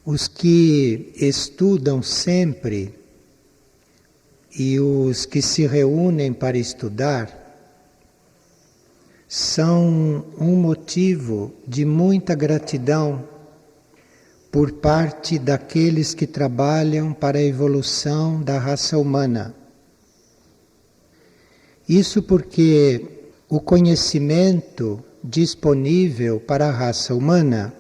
Os que estudam sempre e os que se reúnem para estudar são um motivo de muita gratidão por parte daqueles que trabalham para a evolução da raça humana. Isso porque o conhecimento disponível para a raça humana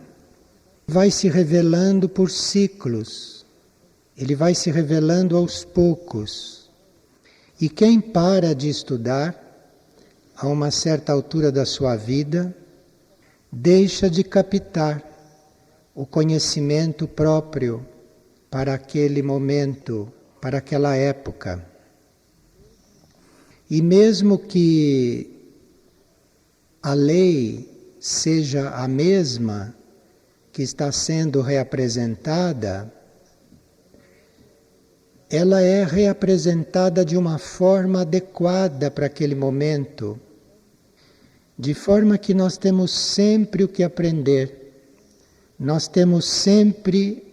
vai se revelando por ciclos, ele vai se revelando aos poucos. E quem para de estudar, a uma certa altura da sua vida, deixa de captar o conhecimento próprio para aquele momento, para aquela época. E mesmo que a lei seja a mesma que está sendo reapresentada, ela é reapresentada de uma forma adequada para aquele momento, de forma que nós temos sempre o que aprender, nós temos sempre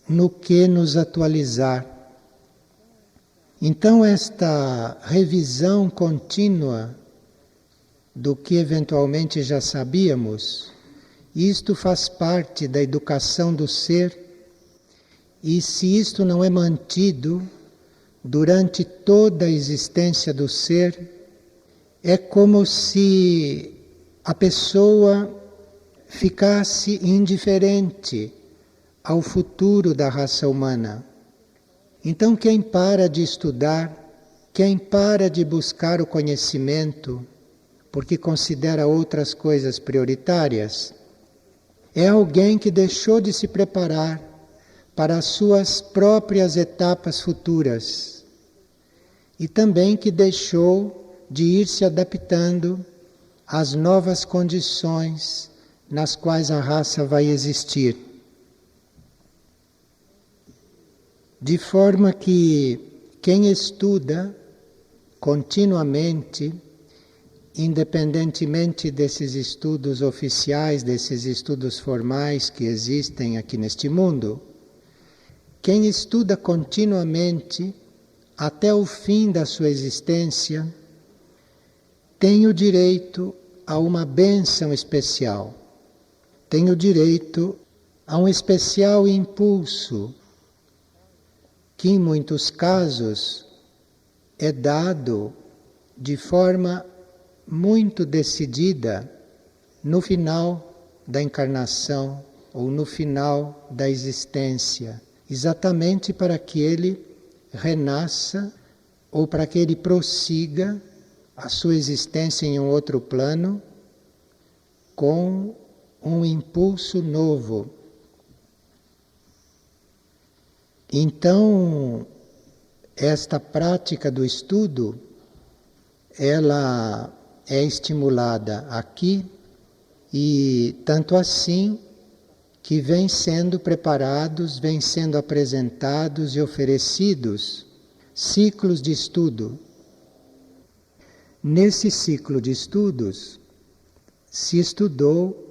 no que nos atualizar. Então, esta revisão contínua do que eventualmente já sabíamos, isto faz parte da educação do ser, e se isto não é mantido durante toda a existência do ser, é como se a pessoa ficasse indiferente ao futuro da raça humana. Então, quem para de estudar, quem para de buscar o conhecimento, porque considera outras coisas prioritárias, é alguém que deixou de se preparar para as suas próprias etapas futuras e também que deixou de ir se adaptando às novas condições nas quais a raça vai existir. De forma que quem estuda continuamente, independentemente desses estudos oficiais, desses estudos formais que existem aqui neste mundo, quem estuda continuamente até o fim da sua existência tem o direito a uma bênção especial, tem o direito a um especial impulso que em muitos casos é dado de forma muito decidida no final da encarnação ou no final da existência, exatamente para que ele renasça ou para que ele prossiga a sua existência em um outro plano com um impulso novo. Então, esta prática do estudo, ela é estimulada aqui e tanto assim que vem sendo preparados, vem sendo apresentados e oferecidos ciclos de estudo. Nesse ciclo de estudos se estudou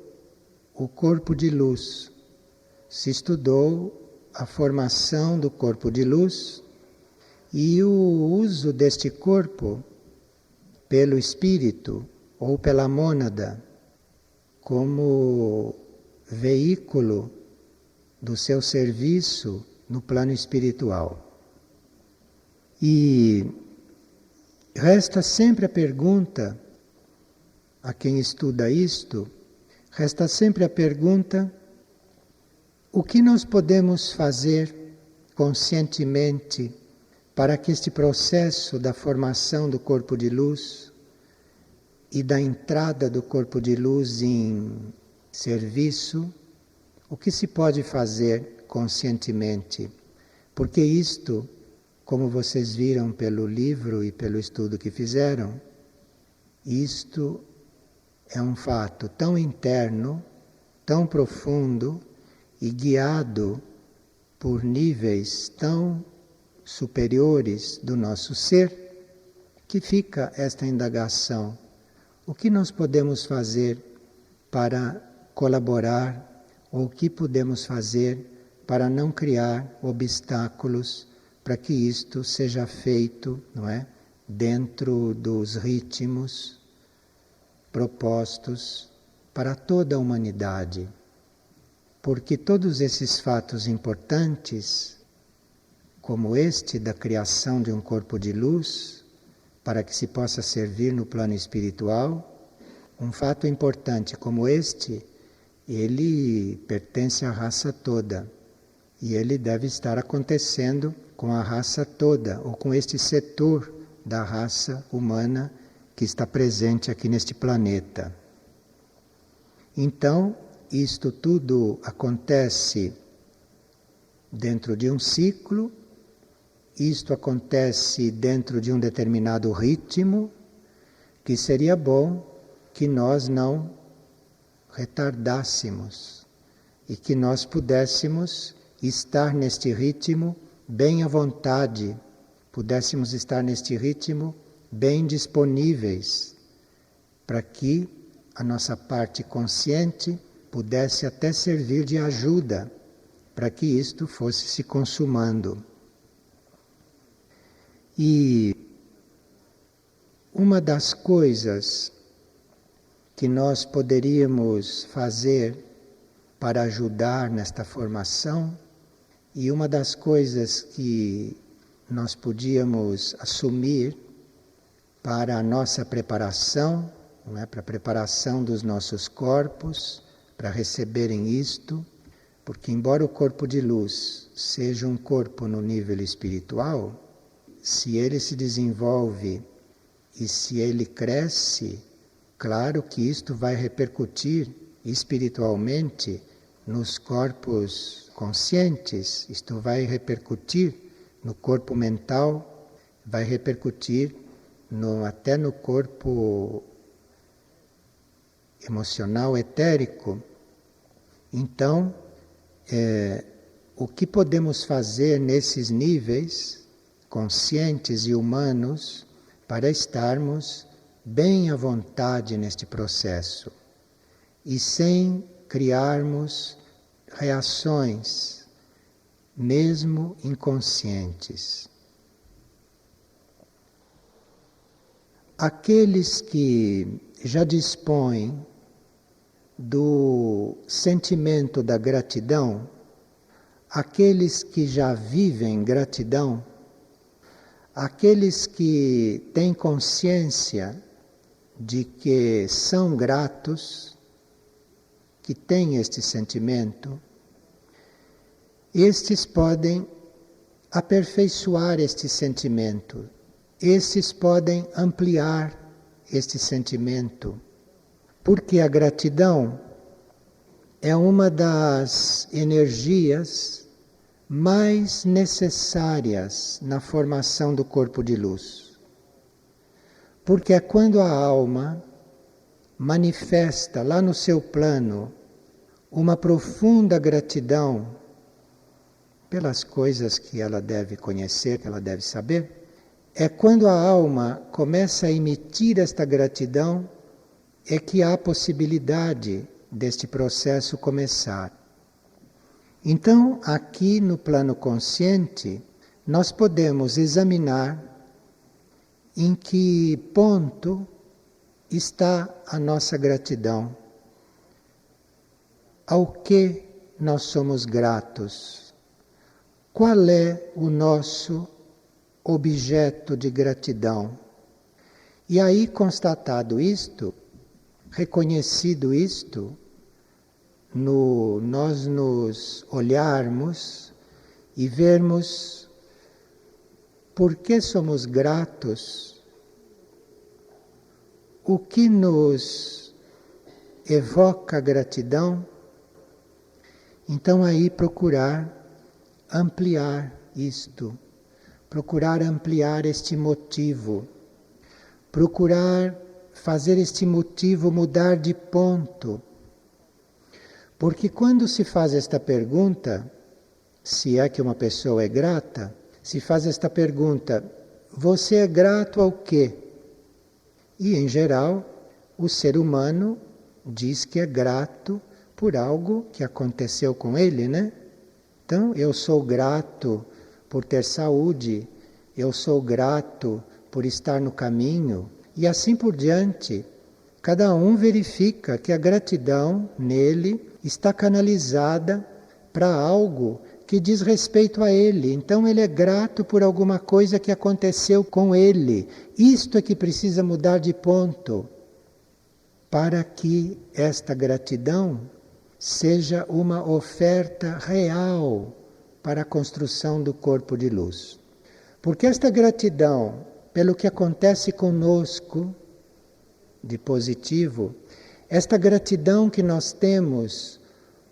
o corpo de luz, se estudou a formação do corpo de luz e o uso deste corpo pelo espírito ou pela mônada como veículo do seu serviço no plano espiritual. E resta sempre a pergunta a quem estuda isto, resta sempre a pergunta: o que nós podemos fazer conscientemente para que este processo da formação do corpo de luz e da entrada do corpo de luz em serviço, o que se pode fazer conscientemente? Porque isto, como vocês viram pelo livro e pelo estudo que fizeram, isto é um fato tão interno, tão profundo e guiado por níveis tão superiores do nosso ser, que fica esta indagação: o que nós podemos fazer para colaborar, ou o que podemos fazer para não criar obstáculos para que isto seja feito, não é? Dentro dos ritmos propostos para toda a humanidade. Porque todos esses fatos importantes, como este da criação de um corpo de luz, para que se possa servir no plano espiritual, um fato importante como este, ele pertence à raça toda. E ele deve estar acontecendo com a raça toda, ou com este setor da raça humana que está presente aqui neste planeta. Então, isto tudo acontece dentro de um ciclo, isto acontece dentro de um determinado ritmo, que seria bom que nós não retardássemos e que nós pudéssemos estar neste ritmo bem à vontade, pudéssemos estar neste ritmo bem disponíveis, para que a nossa parte consciente pudesse até servir de ajuda, para que isto fosse se consumando. E uma das coisas que nós poderíamos fazer para ajudar nesta formação, e uma das coisas que nós podíamos assumir para a nossa preparação, não é? Para a preparação dos nossos corpos, para receberem isto, porque embora o corpo de luz seja um corpo no nível espiritual, se ele se desenvolve e se ele cresce, claro que isto vai repercutir espiritualmente nos corpos conscientes, isto vai repercutir no corpo mental, vai repercutir até no corpo emocional, etérico. Então, o que podemos fazer nesses níveis conscientes e humanos para estarmos bem à vontade neste processo e sem criarmos reações, mesmo inconscientes. Aqueles que já dispõem do sentimento da gratidão, aqueles que já vivem gratidão, aqueles que têm consciência de que são gratos, que têm este sentimento, estes podem aperfeiçoar este sentimento, estes podem ampliar este sentimento, porque a gratidão é uma das energias mais necessárias na formação do corpo de luz. Porque é quando a alma manifesta lá no seu plano uma profunda gratidão pelas coisas que ela deve conhecer, que ela deve saber, é quando a alma começa a emitir esta gratidão é que há possibilidade deste processo começar. Então, aqui no plano consciente, nós podemos examinar em que ponto está a nossa gratidão, ao que nós somos gratos, qual é o nosso objeto de gratidão. E aí, constatado isto, reconhecido isto, nós nos olharmos e vermos por que somos gratos, o que nos evoca gratidão, então aí procurar ampliar isto, procurar ampliar este motivo, procurar fazer este motivo mudar de ponto. Porque quando se faz esta pergunta, se é que uma pessoa é grata, se faz esta pergunta, você é grato ao quê? E, em geral, o ser humano diz que é grato por algo que aconteceu com ele, né? Então, eu sou grato por ter saúde, eu sou grato por estar no caminho, e assim por diante. Cada um verifica que a gratidão nele está canalizada para algo que diz respeito a ele. Então ele é grato por alguma coisa que aconteceu com ele. Isto é que precisa mudar de ponto, para que esta gratidão seja uma oferta real para a construção do corpo de luz. Porque esta gratidão, pelo que acontece conosco, de positivo, esta gratidão que nós temos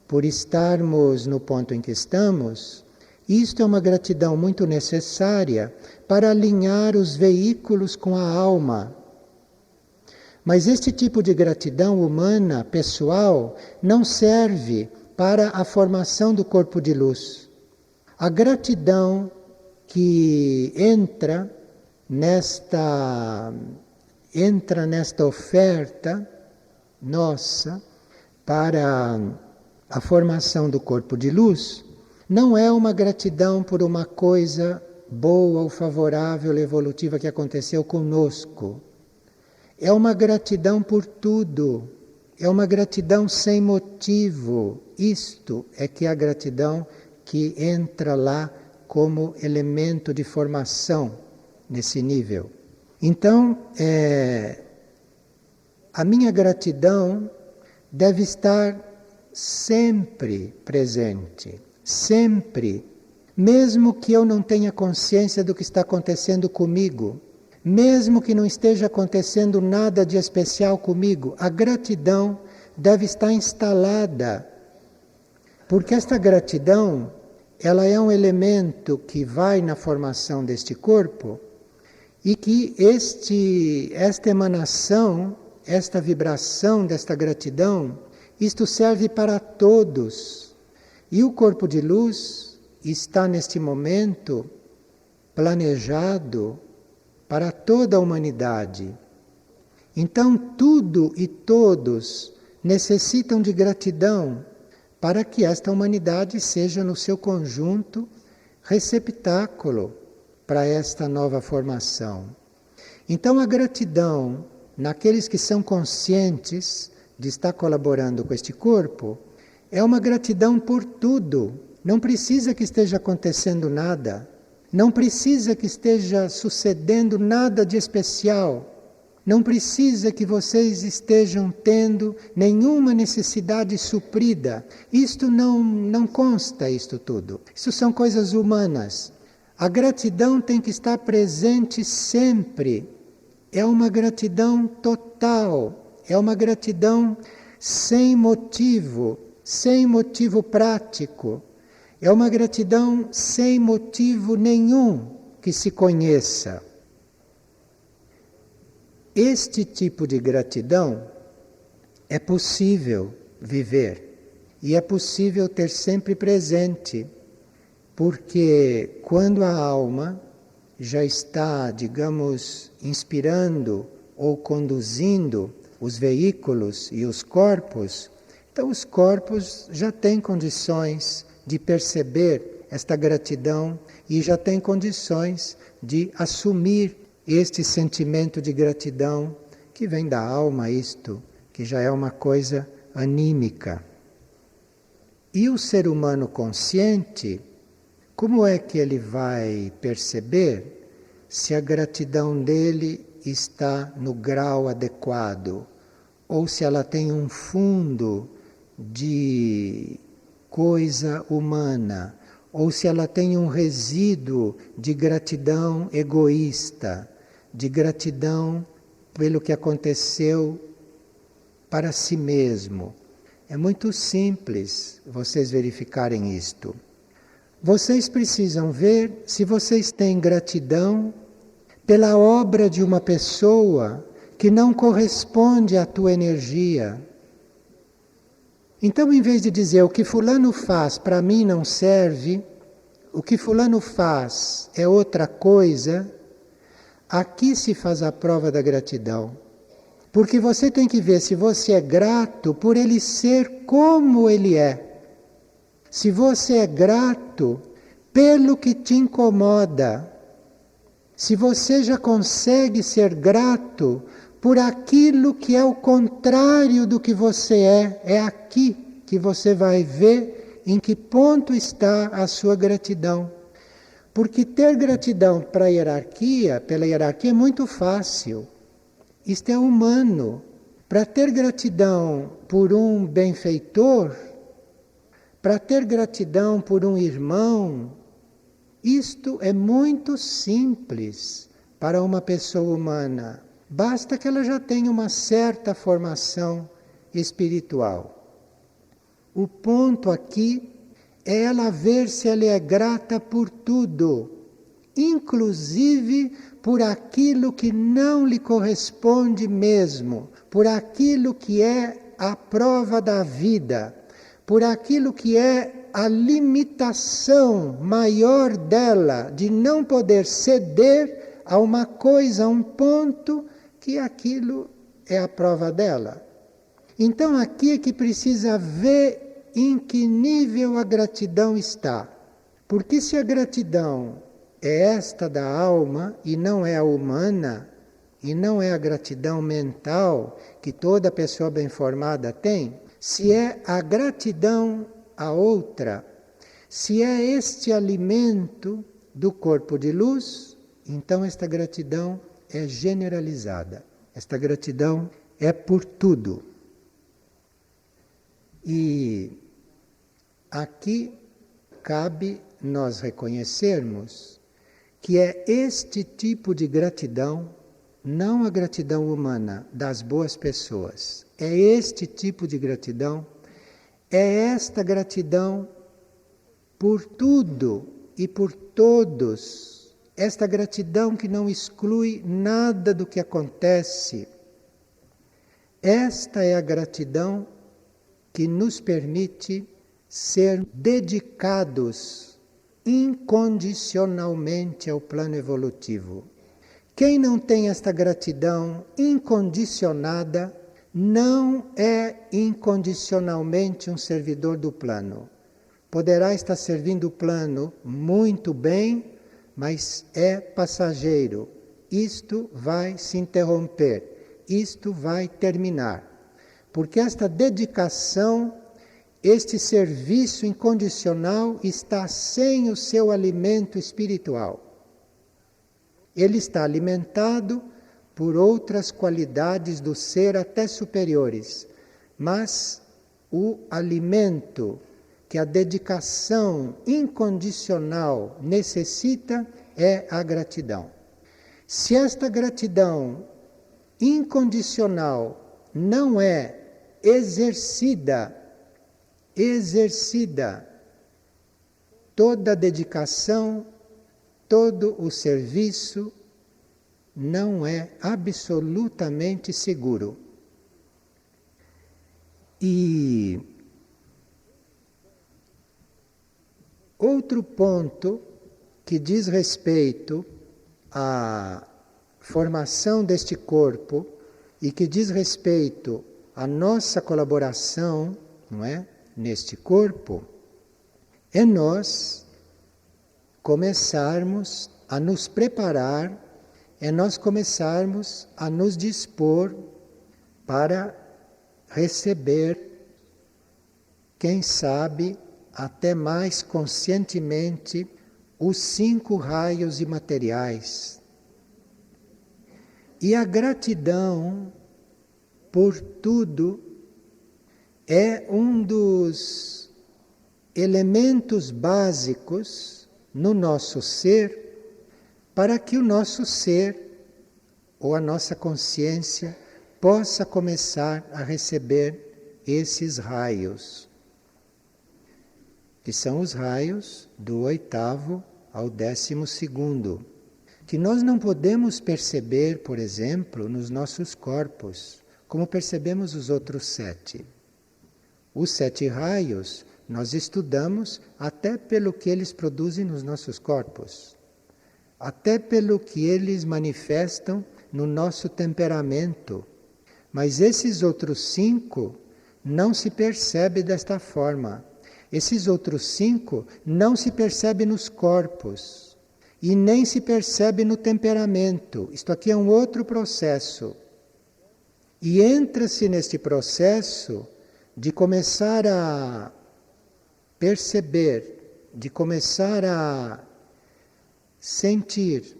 por estarmos no ponto em que estamos, isto é uma gratidão muito necessária para alinhar os veículos com a alma. Mas este tipo de gratidão humana, pessoal, não serve para a formação do corpo de luz. A gratidão que entra nesta oferta nossa para a formação do corpo de luz, não é uma gratidão por uma coisa boa ou favorável, evolutiva que aconteceu conosco. É uma gratidão por tudo. É uma gratidão sem motivo. Isto é que é a gratidão que entra lá como elemento de formação nesse nível. Então, a minha gratidão deve estar sempre presente, sempre, mesmo que eu não tenha consciência do que está acontecendo comigo, mesmo que não esteja acontecendo nada de especial comigo, a gratidão deve estar instalada, porque esta gratidão, ela é um elemento que vai na formação deste corpo e que esta emanação, esta vibração desta gratidão, isto serve para todos. E o corpo de luz está neste momento planejado para toda a humanidade. Então tudo e todos necessitam de gratidão para que esta humanidade seja no seu conjunto receptáculo para esta nova formação. Então a gratidão naqueles que são conscientes de estar colaborando com este corpo é uma gratidão por tudo. Não precisa que esteja acontecendo nada. Não precisa que esteja sucedendo nada de especial. Não precisa que vocês estejam tendo nenhuma necessidade suprida. Isto não consta, isto tudo. Isso são coisas humanas. A gratidão tem que estar presente sempre. É uma gratidão total. É uma gratidão sem motivo prático. É uma gratidão sem motivo nenhum que se conheça. Este tipo de gratidão é possível viver e é possível ter sempre presente, porque quando a alma já está, digamos, inspirando ou conduzindo os veículos e os corpos, então os corpos já têm condições de perceber esta gratidão e já têm condições de assumir este sentimento de gratidão que vem da alma, isto, que já é uma coisa anímica. E o ser humano consciente, como é que ele vai perceber se a gratidão dele está no grau adequado ou se ela tem um fundo de coisa humana ou se ela tem um resíduo de gratidão egoísta, de gratidão pelo que aconteceu para si mesmo? É muito simples vocês verificarem isto. Vocês precisam ver se vocês têm gratidão pela obra de uma pessoa que não corresponde à tua energia. Então, em vez de dizer o que fulano faz para mim não serve, o que fulano faz é outra coisa, aqui se faz a prova da gratidão. Porque você tem que ver se você é grato por ele ser como ele é. Se você é grato pelo que te incomoda, se você já consegue ser grato por aquilo que é o contrário do que você é aqui que você vai ver em que ponto está a sua gratidão. Porque ter gratidão pela hierarquia é muito fácil. Isto é humano. Para ter gratidão por um benfeitor, para ter gratidão por um irmão, isto é muito simples para uma pessoa humana. Basta que ela já tenha uma certa formação espiritual. O ponto aqui é ela ver se ela é grata por tudo, inclusive por aquilo que não lhe corresponde mesmo, por aquilo que é a prova da vida, por aquilo que é a limitação maior dela de não poder ceder a uma coisa, a um ponto que aquilo é a prova dela. Então aqui é que precisa ver em que nível a gratidão está. Porque se a gratidão é esta da alma e não é a humana, e não é a gratidão mental que toda pessoa bem formada tem, se é a gratidão a outra, se é este alimento do corpo de luz, então esta gratidão é generalizada. Esta gratidão é por tudo. E aqui cabe nós reconhecermos que é este tipo de gratidão, não a gratidão humana das boas pessoas, é este tipo de gratidão, é esta gratidão por tudo e por todos, esta gratidão que não exclui nada do que acontece. Esta é a gratidão que nos permite ser dedicados incondicionalmente ao plano evolutivo. Quem não tem esta gratidão incondicionada não é incondicionalmente um servidor do plano. Poderá estar servindo o plano muito bem, mas é passageiro. Isto vai se interromper, isto vai terminar. Porque esta dedicação, este serviço incondicional está sem o seu alimento espiritual. Ele está alimentado por outras qualidades do ser até superiores, mas o alimento que a dedicação incondicional necessita é a gratidão. Se esta gratidão incondicional não é exercida, toda a dedicação, todo o serviço não é absolutamente seguro. E outro ponto que diz respeito à formação deste corpo e que diz respeito à nossa colaboração, não é, neste corpo, é nós começarmos a nos preparar, é nós começarmos a nos dispor para receber, quem sabe, até mais conscientemente, os 5 raios imateriais. E a gratidão por tudo é um dos elementos básicos no nosso ser, para que o nosso ser, ou a nossa consciência, possa começar a receber esses raios, que são os raios do 8º ao 12º, que nós não podemos perceber, por exemplo, nos nossos corpos, como percebemos os outros 7. Os 7 raios nós estudamos até pelo que eles produzem nos nossos corpos, até pelo que eles manifestam no nosso temperamento. Mas esses outros 5 não se percebe desta forma. Esses outros 5 não se percebem nos corpos e nem se percebe no temperamento. Isto aqui é um outro processo. E entra-se neste processo de começar a perceber, de começar a sentir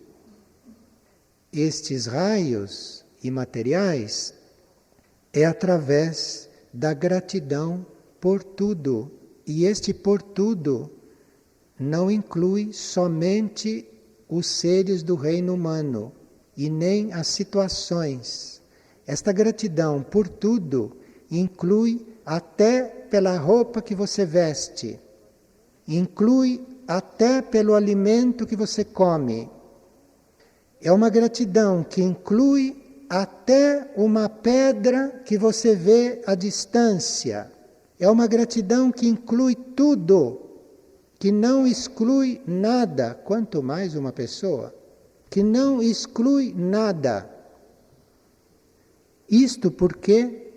estes raios imateriais, é através da gratidão por tudo. E este por tudo não inclui somente os seres do reino humano e nem as situações. Esta gratidão por tudo inclui até pela roupa que você veste, inclui até pelo alimento que você come. É uma gratidão que inclui até uma pedra que você vê à distância. É uma gratidão que inclui tudo, que não exclui nada, quanto mais uma pessoa, que não exclui nada. Isto porque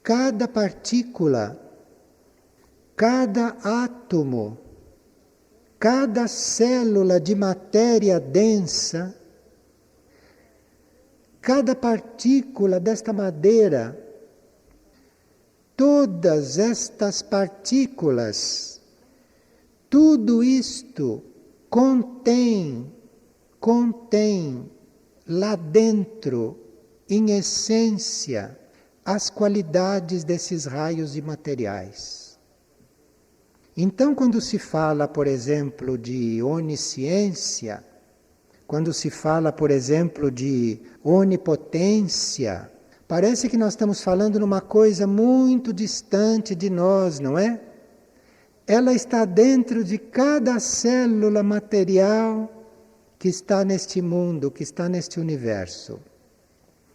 cada partícula, cada átomo, cada célula de matéria densa, cada partícula desta madeira, todas estas partículas, tudo isto contém lá dentro, em essência, as qualidades desses raios imateriais. Então, quando se fala, por exemplo, de onisciência, quando se fala, por exemplo, de onipotência, parece que nós estamos falando numa coisa muito distante de nós, não é? Ela está dentro de cada célula material que está neste mundo, que está neste universo.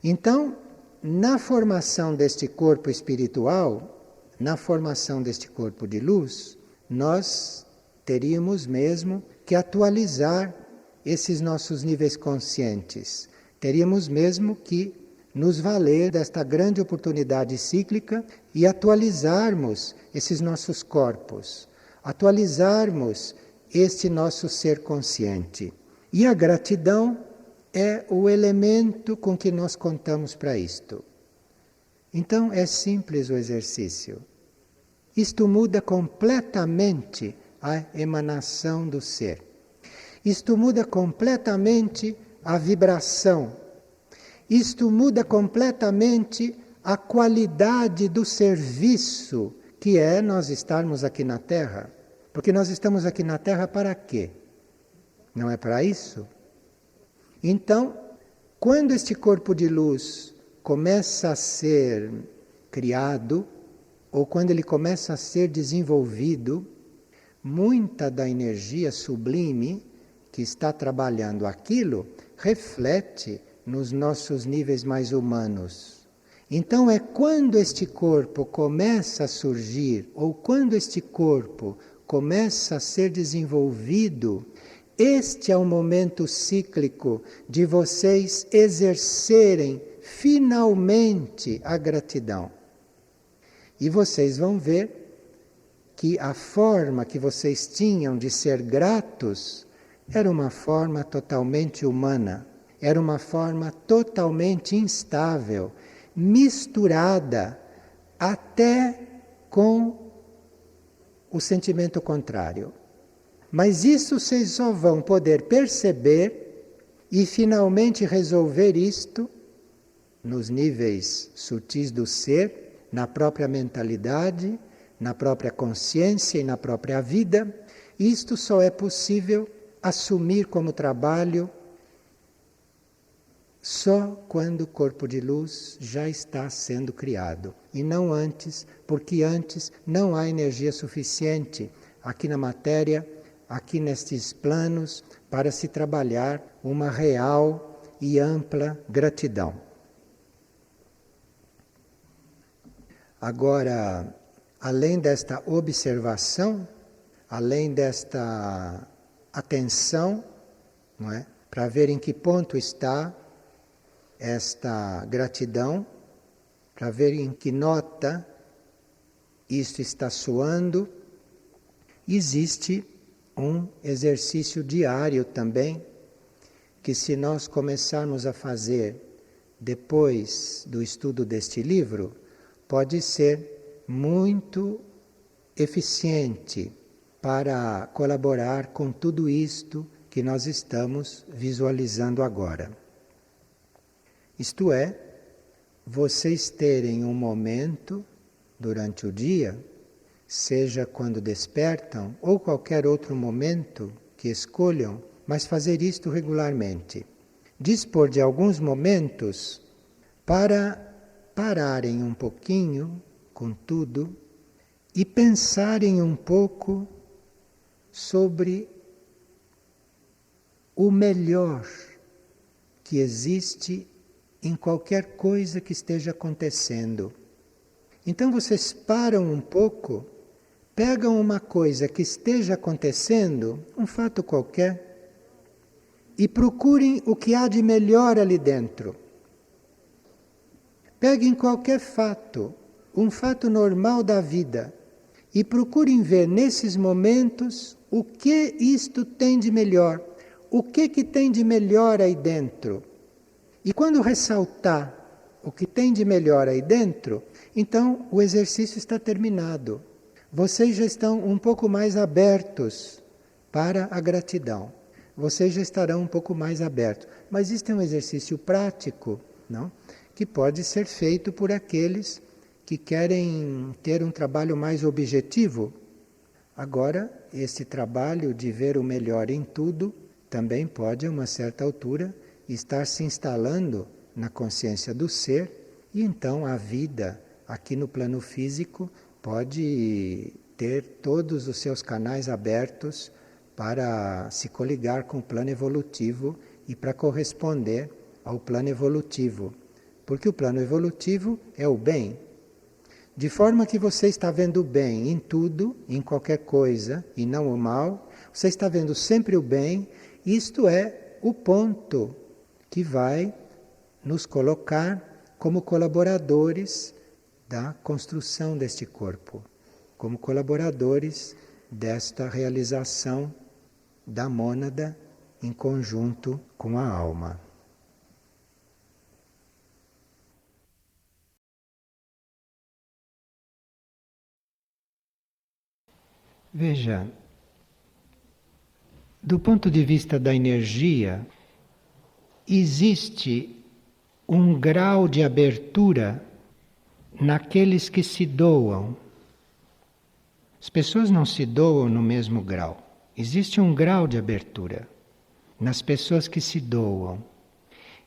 Então, na formação deste corpo espiritual, na formação deste corpo de luz, nós teríamos mesmo que atualizar esses nossos níveis conscientes. Teríamos mesmo que nos valer desta grande oportunidade cíclica e atualizarmos esses nossos corpos, atualizarmos este nosso ser consciente. E a gratidão é o elemento com que nós contamos para isto. Então é simples o exercício. Isto muda completamente a emanação do ser. Isto muda completamente a vibração. Isto muda completamente a qualidade do serviço que é nós estarmos aqui na Terra. Porque nós estamos aqui na Terra para quê? Não é para isso? Então, quando este corpo de luz começa a ser criado, ou quando ele começa a ser desenvolvido, muita da energia sublime que está trabalhando aquilo reflete nos nossos níveis mais humanos. Então é quando este corpo começa a surgir, ou quando este corpo começa a ser desenvolvido, este é o momento cíclico de vocês exercerem finalmente a gratidão. E vocês vão ver que a forma que vocês tinham de ser gratos era uma forma totalmente humana, era uma forma totalmente instável, misturada até com o sentimento contrário. Mas isso vocês só vão poder perceber e finalmente resolver isto nos níveis sutis do ser, na própria mentalidade, na própria consciência e na própria vida. Isto só é possível assumir como trabalho só quando o corpo de luz já está sendo criado. E não antes, porque antes não há energia suficiente aqui na matéria, aqui nestes planos, para se trabalhar uma real e ampla gratidão. Agora, além desta observação, além desta atenção, não é? Para ver em que ponto está esta gratidão, para ver em que nota isto está soando. Existe um exercício diário também, que se nós começarmos a fazer depois do estudo deste livro, pode ser muito eficiente para colaborar com tudo isto que nós estamos visualizando agora. Isto é, vocês terem um momento durante o dia, seja quando despertam ou qualquer outro momento que escolham, mas fazer isto regularmente. Dispor de alguns momentos para pararem um pouquinho com tudo e pensarem um pouco sobre o melhor que existe em qualquer coisa que esteja acontecendo. Então vocês param um pouco, pegam uma coisa que esteja acontecendo, um fato qualquer, e procurem o que há de melhor ali dentro. Peguem qualquer fato, um fato normal da vida, e procurem ver nesses momentos o que isto tem de melhor, o que tem de melhor aí dentro. E quando ressaltar o que tem de melhor aí dentro, então o exercício está terminado. Vocês já estão um pouco mais abertos para a gratidão. Vocês já estarão um pouco mais abertos. Mas isto é um exercício prático, não? Que pode ser feito por aqueles que querem ter um trabalho mais objetivo. Agora, esse trabalho de ver o melhor em tudo também pode, a uma certa altura, estar se instalando na consciência do ser, e então a vida aqui no plano físico pode ter todos os seus canais abertos para se coligar com o plano evolutivo e para corresponder ao plano evolutivo. Porque o plano evolutivo é o bem. De forma que você está vendo o bem em tudo, em qualquer coisa, e não o mal, você está vendo sempre o bem, isto é o ponto que vai nos colocar como colaboradores da construção deste corpo, como colaboradores desta realização da mônada em conjunto com a alma. Veja, do ponto de vista da energia, existe um grau de abertura naqueles que se doam. As pessoas não se doam no mesmo grau. Existe um grau de abertura nas pessoas que se doam.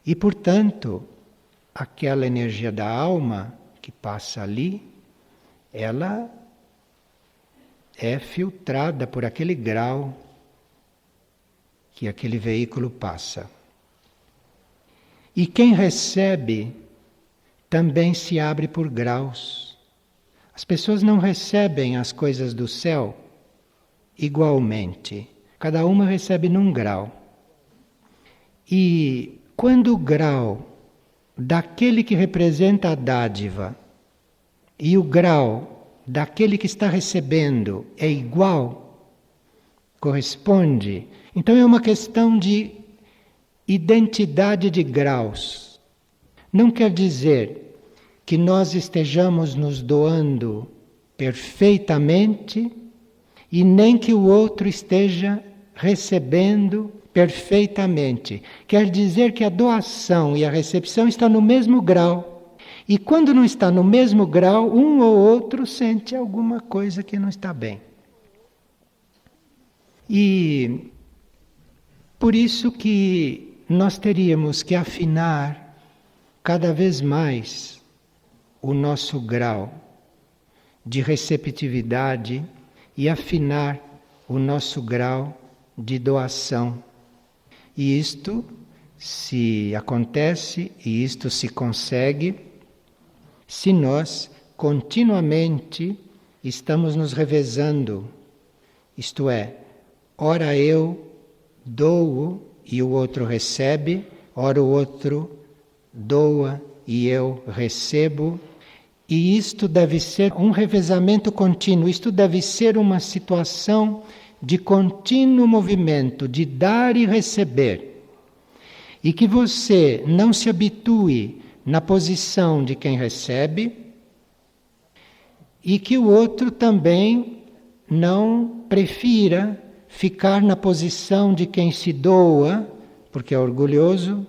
E, portanto, aquela energia da alma que passa ali, ela é filtrada por aquele grau que aquele veículo passa. E quem recebe também se abre por graus. As pessoas não recebem as coisas do céu igualmente. Cada uma recebe num grau. E quando o grau daquele que representa a dádiva e o grau daquele que está recebendo é igual, corresponde, então é uma questão de identidade de graus. Não quer dizer que nós estejamos nos doando perfeitamente e nem que o outro esteja recebendo perfeitamente. Quer dizer que a doação e a recepção estão no mesmo grau. E quando não está no mesmo grau, um ou outro sente alguma coisa que não está bem. E por isso que nós teríamos que afinar cada vez mais o nosso grau de receptividade e afinar o nosso grau de doação. E isto se acontece e isto se consegue se nós continuamente estamos nos revezando. Isto é, ora eu dou e o outro recebe, ora o outro doa e eu recebo, E isto deve ser um revezamento contínuo, isto deve ser uma situação de contínuo movimento, de dar e receber. E que você não se habitue na posição de quem recebe e que o outro também não prefira ficar na posição de quem se doa, porque é orgulhoso.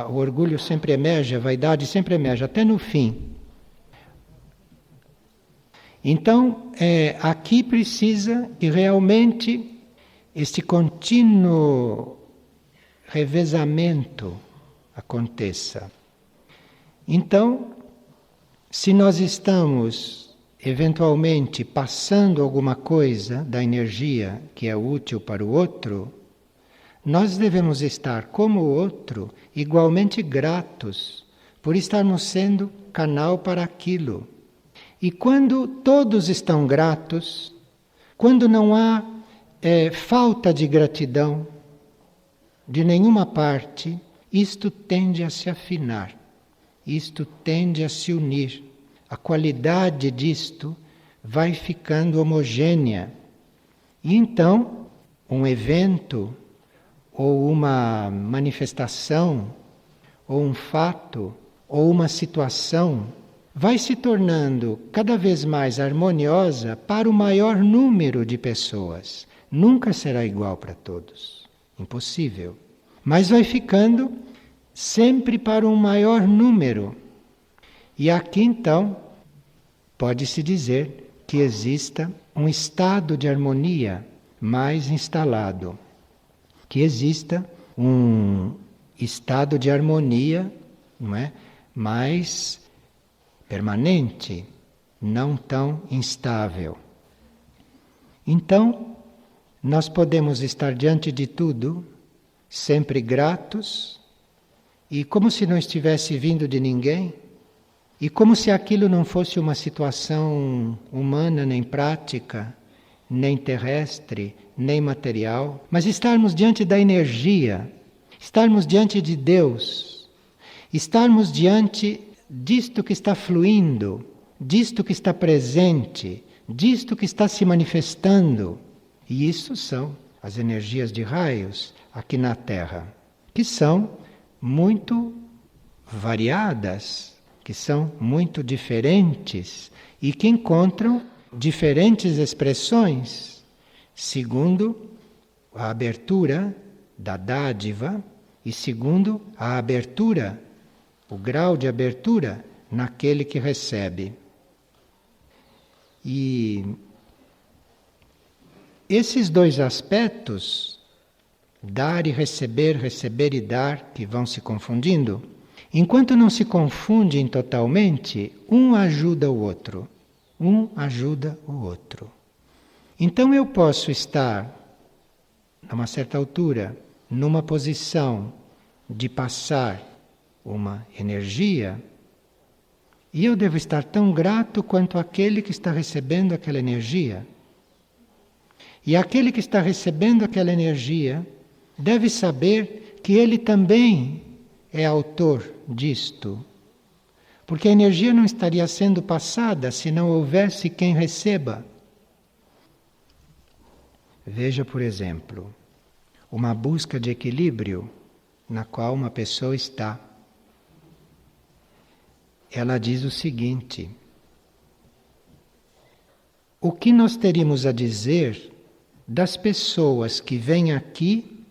O orgulho sempre emerge, a vaidade sempre emerge, até no fim. Então, aqui precisa que realmente este contínuo revezamento aconteça. Então, se nós estamos eventualmente passando alguma coisa da energia que é útil para o outro, nós devemos estar, como o outro, igualmente gratos por estarmos sendo canal para aquilo. E quando todos estão gratos, quando não há falta de gratidão de nenhuma parte, isto tende a se afinar, isto tende a se unir. A qualidade disto vai ficando homogênea. E então, um evento, ou uma manifestação, ou um fato, ou uma situação, vai se tornando cada vez mais harmoniosa para o maior número de pessoas. Nunca será igual para todos. Impossível. Mas vai ficando sempre para um maior número. E aqui então, pode-se dizer que exista um estado de harmonia mais instalado. Que exista um estado de harmonia, não é, mais permanente, não tão instável. Então, nós podemos estar diante de tudo, sempre gratos, e como se não estivesse vindo de ninguém, e como se aquilo não fosse uma situação humana, nem prática, nem terrestre, nem material, mas estarmos diante da energia, estarmos diante de Deus, estarmos diante disto que está fluindo, disto que está presente, disto que está se manifestando. E isso são as energias de raios aqui na Terra, que são muito variadas, que são muito diferentes e que encontram diferentes expressões segundo a abertura da dádiva e segundo a abertura, o grau de abertura naquele que recebe. E esses dois aspectos, dar e receber, receber e dar, que vão se confundindo, enquanto não se confundem totalmente, um ajuda o outro. Um ajuda o outro. Então eu posso estar, a uma certa altura, numa posição de passar uma energia, e eu devo estar tão grato quanto aquele que está recebendo aquela energia. E aquele que está recebendo aquela energia deve saber que ele também é autor disto. Porque a energia não estaria sendo passada se não houvesse quem receba. Veja, por exemplo, uma busca de equilíbrio na qual uma pessoa está. Ela diz o seguinte: o que nós teríamos a dizer das pessoas que vêm aqui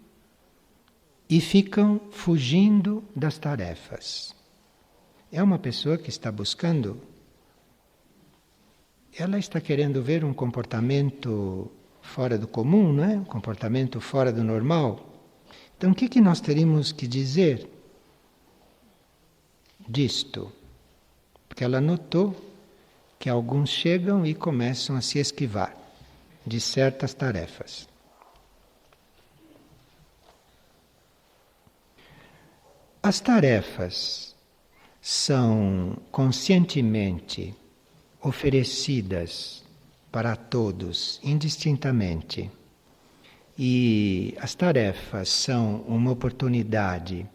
e ficam fugindo das tarefas? É uma pessoa que está buscando, ela está querendo ver um comportamento fora do comum, não é? Um comportamento fora do normal. Então, o que nós teríamos que dizer disto? Porque ela notou que alguns chegam e começam a se esquivar de certas tarefas. As tarefas são conscientemente oferecidas para todos, indistintamente. E as tarefas são uma oportunidade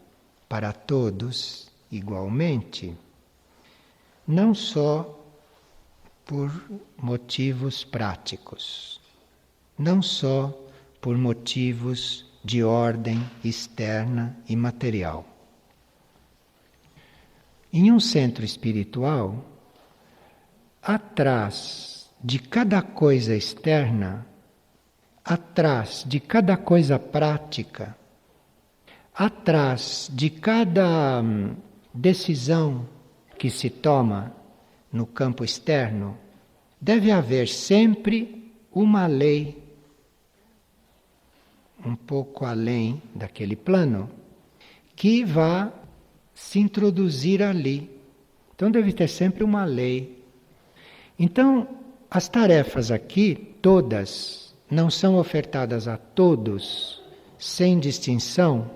para todos igualmente. não só por motivos práticos, não só por motivos de ordem externa e material. Em um centro espiritual, atrás de cada coisa externa, atrás de cada coisa prática, atrás de cada decisão que se toma no campo externo, deve haver sempre uma lei um pouco além daquele plano que vá se introduzir ali. Então deve ter sempre uma lei. Então, as tarefas aqui, todas, não são ofertadas a todos, sem distinção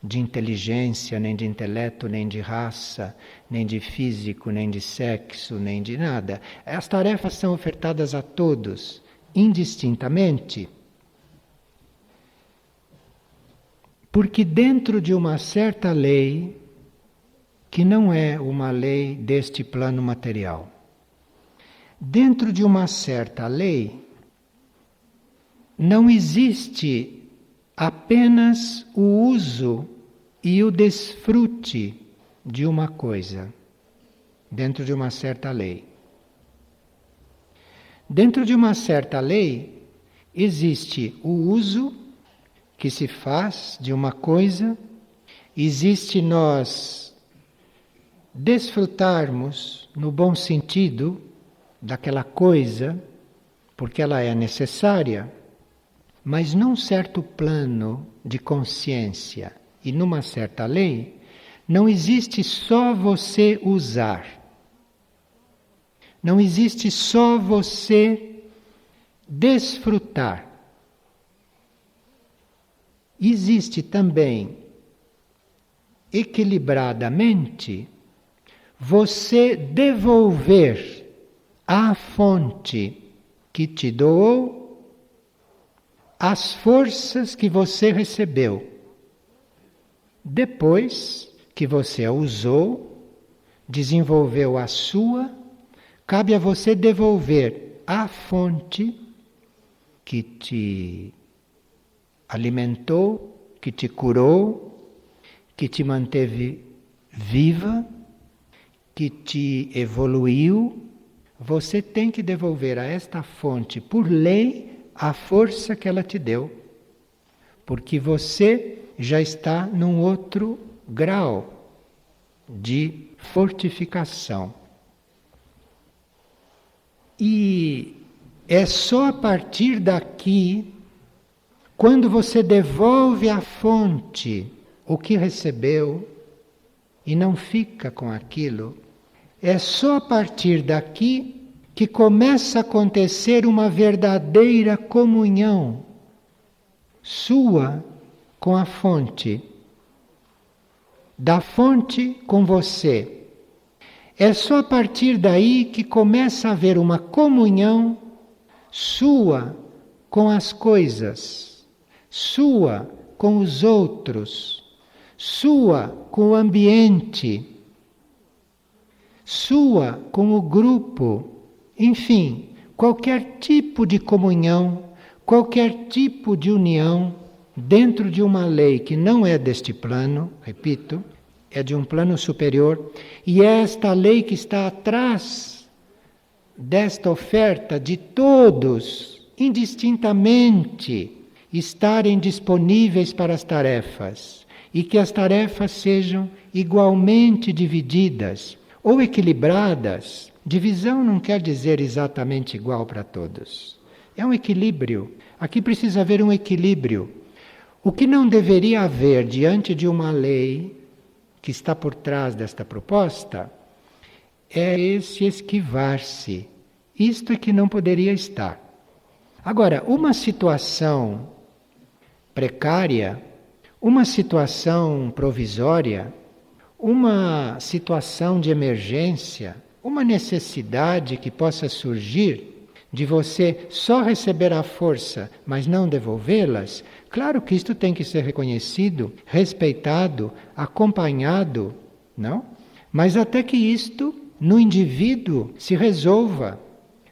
de inteligência, nem de intelecto, nem de raça, nem de físico, nem de sexo, nem de nada. As tarefas são ofertadas a todos, indistintamente, porque dentro de uma certa lei, que não é uma lei deste plano material, dentro de uma certa lei, não existe apenas o uso e o desfrute de uma coisa, dentro de uma certa lei. Dentro de uma certa lei, existe o uso que se faz de uma coisa, existe nós desfrutarmos, no bom sentido, daquela coisa, porque ela é necessária, mas num certo plano de consciência e numa certa lei, não existe só você usar. Não existe só você desfrutar. Existe também, equilibradamente, você devolver à fonte que te doou as forças que você recebeu. Depois que você a usou, desenvolveu a sua, cabe a você devolver à fonte que te alimentou, que te curou, que te manteve viva, que te evoluiu. Você tem que devolver a esta fonte, por lei, a força que ela te deu. Porque você já está num outro grau de fortificação. E é só a partir daqui, quando você devolve à fonte o que recebeu e não fica com aquilo, é só a partir daqui que começa a acontecer uma verdadeira comunhão sua com a fonte, da fonte com você. É só a partir daí que começa a haver uma comunhão sua com as coisas, sua com os outros, sua com o ambiente, sua com o grupo, enfim, qualquer tipo de comunhão, qualquer tipo de união dentro de uma lei que não é deste plano, repito, é de um plano superior, e é esta lei que está atrás desta oferta de todos, indistintamente, estarem disponíveis para as tarefas, e que as tarefas sejam igualmente divididas ou equilibradas. Divisão não quer dizer exatamente igual para todos. É um equilíbrio. Aqui precisa haver um equilíbrio. O que não deveria haver diante de uma lei que está por trás desta proposta é esse esquivar-se. Isto é que não poderia estar. Agora, uma situação precária, uma situação provisória, uma situação de emergência, uma necessidade que possa surgir de você só receber a força, mas não devolvê-las, claro que isto tem que ser reconhecido, respeitado, acompanhado, não? Mas até que isto no indivíduo se resolva,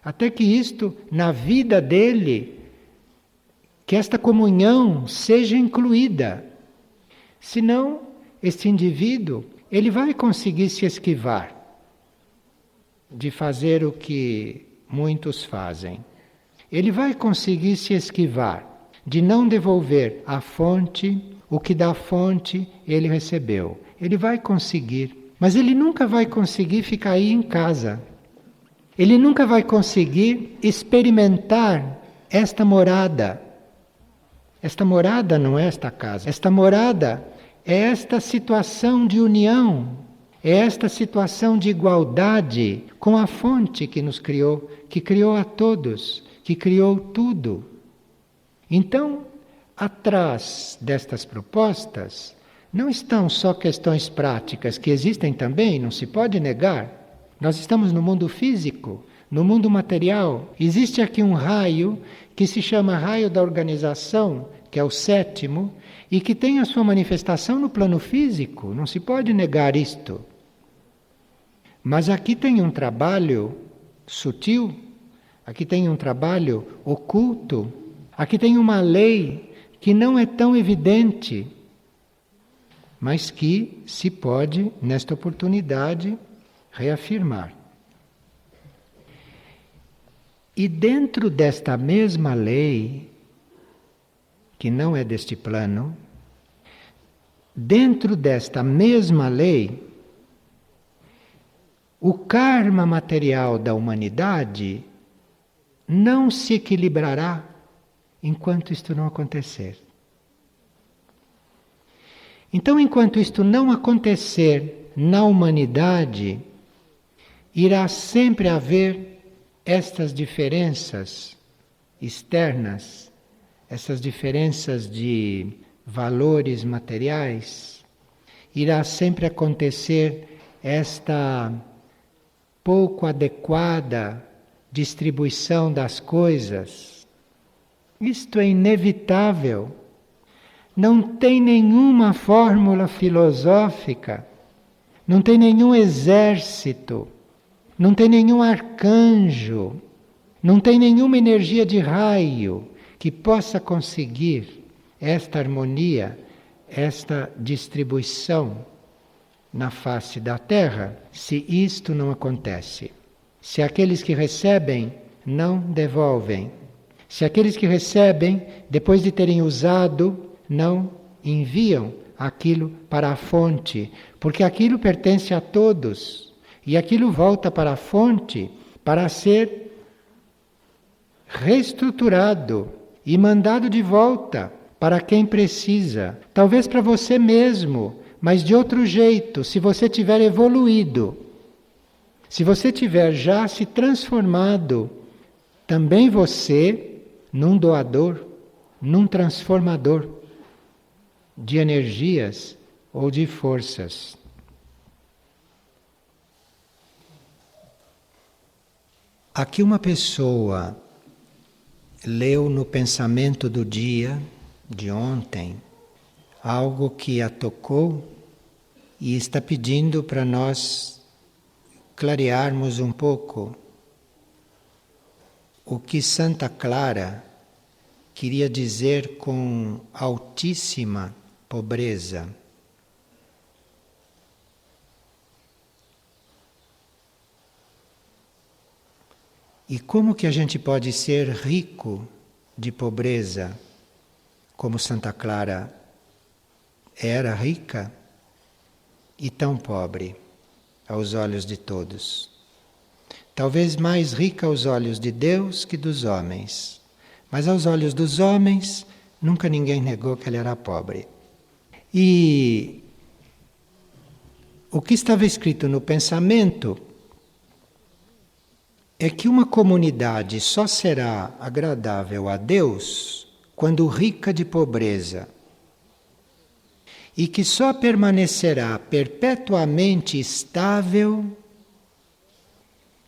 até que isto, na vida dele, que esta comunhão seja incluída. Senão, este indivíduo, ele vai conseguir se esquivar de fazer o que muitos fazem. Ele vai conseguir se esquivar de não devolver à fonte o que da fonte ele recebeu. Ele vai conseguir, mas ele nunca vai conseguir ficar aí em casa. Ele nunca vai conseguir experimentar esta morada. Esta morada não é esta casa. Esta morada é esta situação de união, é esta situação de igualdade com a fonte que nos criou, que criou a todos, que criou tudo. Então, atrás destas propostas, não estão só questões práticas, que existem também, não se pode negar. Nós estamos no mundo físico, no mundo material. Existe aqui um raio que se chama raio da organização, que é o sétimo, e que tem a sua manifestação no plano físico, não se pode negar isto. Mas aqui tem um trabalho sutil, aqui tem um trabalho oculto, aqui tem uma lei que não é tão evidente, mas que se pode, nesta oportunidade, reafirmar. E dentro desta mesma lei, que não é deste plano, dentro desta mesma lei, o karma material da humanidade não se equilibrará enquanto isto não acontecer. Então, enquanto isto não acontecer na humanidade, irá sempre haver estas diferenças externas, essas diferenças de valores materiais, irá sempre acontecer esta pouco adequada distribuição das coisas. Isto é inevitável. Não tem nenhuma fórmula filosófica, não tem nenhum exército, não tem nenhum arcanjo, não tem nenhuma energia de raio que possa conseguir esta harmonia, esta distribuição na face da Terra, se isto não acontece. Se aqueles que recebem não devolvem, se aqueles que recebem, depois de terem usado, não enviam aquilo para a fonte, porque aquilo pertence a todos, e aquilo volta para a fonte para ser reestruturado e mandado de volta para quem precisa. Talvez para você mesmo, mas de outro jeito, se você tiver evoluído, se você tiver já se transformado, também você num doador, num transformador de energias ou de forças. Aqui uma pessoa leu no pensamento do dia, de ontem, algo que a tocou e está pedindo para nós clarearmos um pouco o que Santa Clara queria dizer com altíssima pobreza. E como que a gente pode ser rico de pobreza, como Santa Clara era rica e tão pobre aos olhos de todos? Talvez mais rica aos olhos de Deus que dos homens, mas aos olhos dos homens nunca ninguém negou que ele era pobre. E o que estava escrito no pensamento é que uma comunidade só será agradável a Deus quando rica de pobreza, e que só permanecerá perpetuamente estável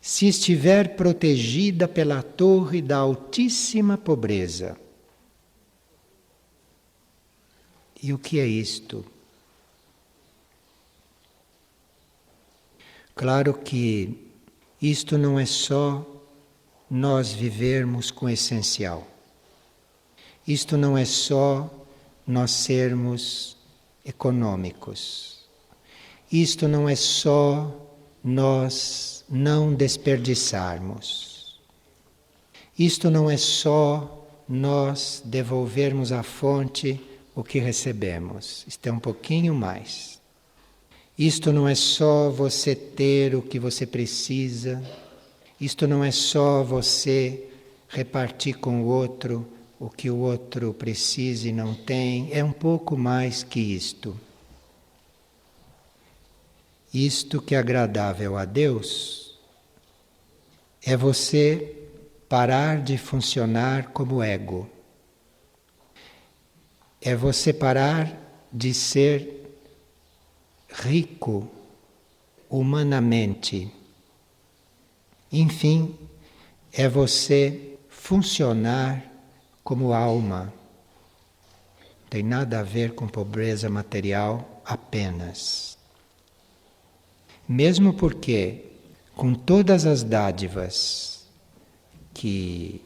se estiver protegida pela torre da altíssima pobreza. E o que é isto? Claro que isto não é só nós vivermos com o essencial. Isto não é só nós sermos econômicos. Isto não é só nós não desperdiçarmos. Isto não é só nós devolvermos à fonte o que recebemos. Isto é um pouquinho mais. Isto não é só você ter o que você precisa. Isto não é só você repartir com o outro o que o outro precisa e não tem. É um pouco mais que isto. Isto que é agradável a Deus é você parar de funcionar como ego. É você parar de ser rico humanamente. Enfim, é você funcionar como alma. Não tem nada a ver com pobreza material apenas. Mesmo porque, com todas as dádivas que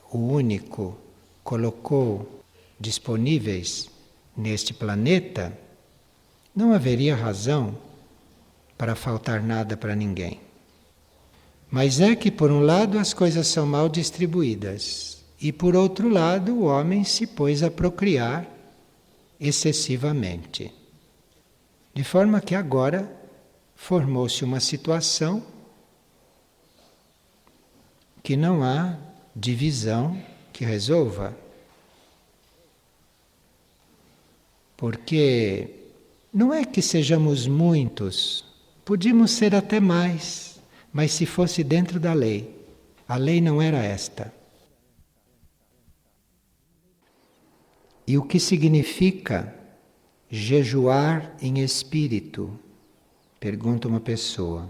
o Único colocou disponíveis neste planeta, não haveria razão para faltar nada para ninguém. Mas é que, por um lado, as coisas são mal distribuídas, e por outro lado, o homem se pôs a procriar excessivamente. De forma que agora formou-se uma situação que não há divisão que resolva. Porque não é que sejamos muitos, podíamos ser até mais, mas se fosse dentro da lei. A lei não era esta. E o que significa jejuar em espírito? Pergunta uma pessoa.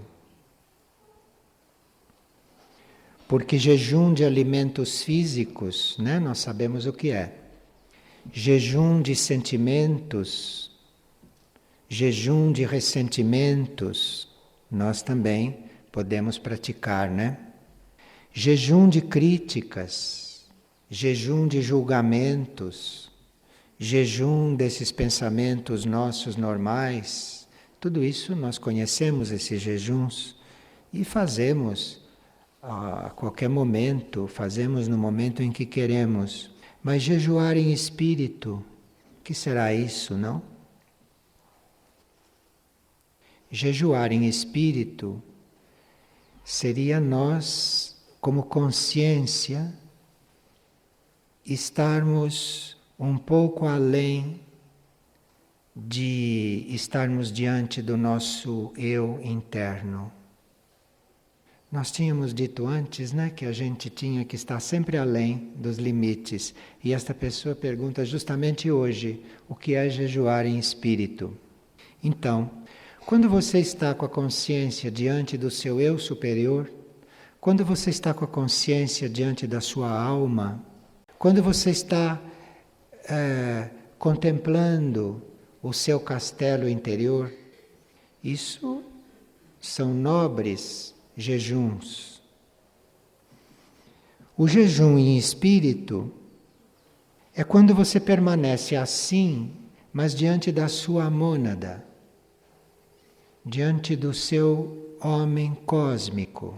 Porque jejum de alimentos físicos, né, nós sabemos o que é. Jejum de sentimentos, jejum de ressentimentos, nós também podemos praticar, né? Jejum de críticas, jejum de julgamentos, jejum desses pensamentos nossos normais, tudo isso nós conhecemos esses jejuns e fazemos a qualquer momento, fazemos no momento em que queremos. Mas jejuar em espírito, o que será isso, não? Jejuar em espírito seria nós, como consciência, estarmos um pouco além de estarmos diante do nosso eu interno. Nós tínhamos dito antes, né, que a gente tinha que estar sempre além dos limites. E esta pessoa pergunta justamente hoje, o que é jejuar em espírito? Então, quando você está com a consciência diante do seu eu superior, quando você está com a consciência diante da sua alma, quando você está contemplando o seu castelo interior, isso são nobres jejuns. O jejum em espírito é quando você permanece assim, mas diante da sua mônada, diante do seu homem cósmico.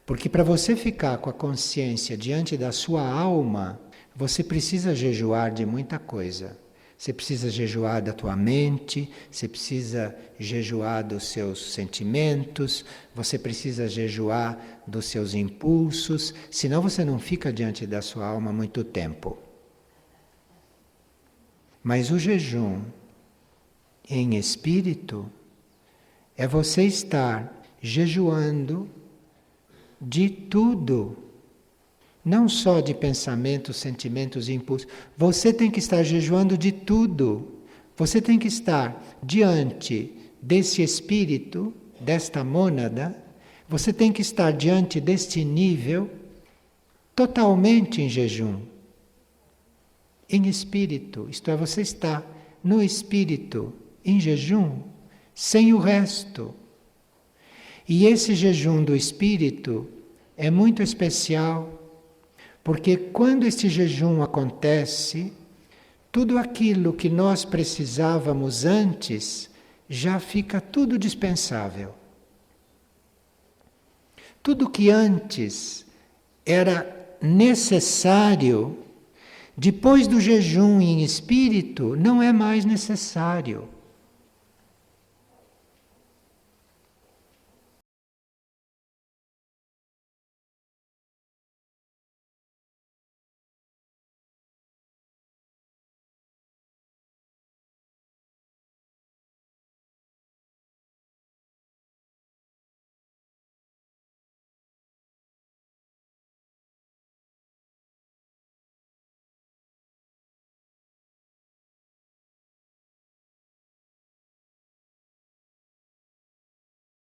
Porque para você ficar com a consciência diante da sua alma, você precisa jejuar de muita coisa. Você precisa jejuar da tua mente, você precisa jejuar dos seus sentimentos, você precisa jejuar dos seus impulsos, senão você não fica diante da sua alma muito tempo. Mas o jejum em espírito é você estar jejuando de tudo. Não só de pensamentos, sentimentos e impulsos. Você tem que estar jejuando de tudo. Você tem que estar diante desse espírito, desta mônada. Você tem que estar diante deste nível totalmente em jejum. Em espírito. Isto é, você está no espírito, em jejum, sem o resto. E esse jejum do espírito é muito especial, porque quando este jejum acontece, tudo aquilo que nós precisávamos antes já fica tudo dispensável. Tudo que antes era necessário, depois do jejum em espírito, não é mais necessário.